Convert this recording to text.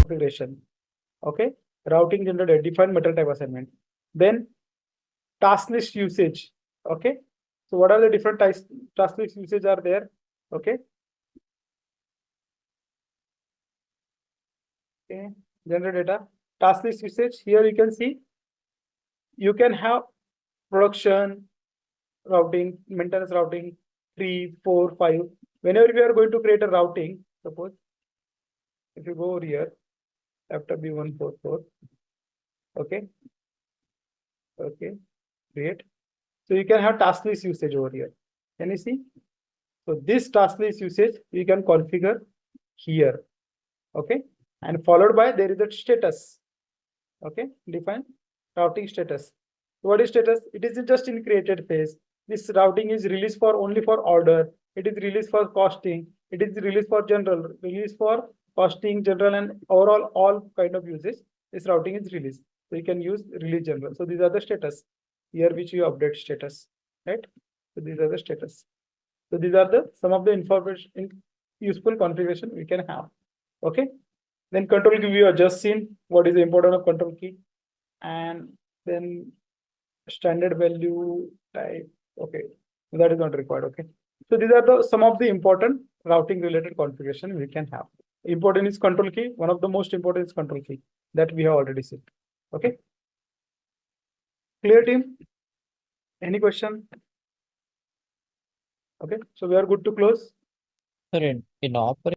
configuration. Okay, routing generated, defined material type assignment. Then task list usage. Okay, so what are the different types task list usage are there? Okay. Okay, generate data, task list usage. Here you can see you can have production routing, maintenance routing, 3, 4, 5. Whenever we are going to create a routing, suppose if you go over here, after B144, okay, okay, create. So you can have task list usage over here. Can you see? So this task list usage we can configure here, okay, and followed by there is a status, okay, define routing status. What is status? It is just in created phase. This routing is released for only for order. It is released for costing. It is released for general, released for costing, general, and overall all kind of uses. This routing is released. So you can use release general. So these are the status here which you update status, right? So these are the status. So these are the some of the information useful configuration we can have. Okay. Then control key we have just seen what is the importance of control key, and then standard value type. Okay, that is not required. Okay, so these are the some of the important routing related configuration we can have. Important is control key. One of the most important is control key that we have already seen. Okay, clear team? Any question? Okay, so we are good to close. Sir, in operation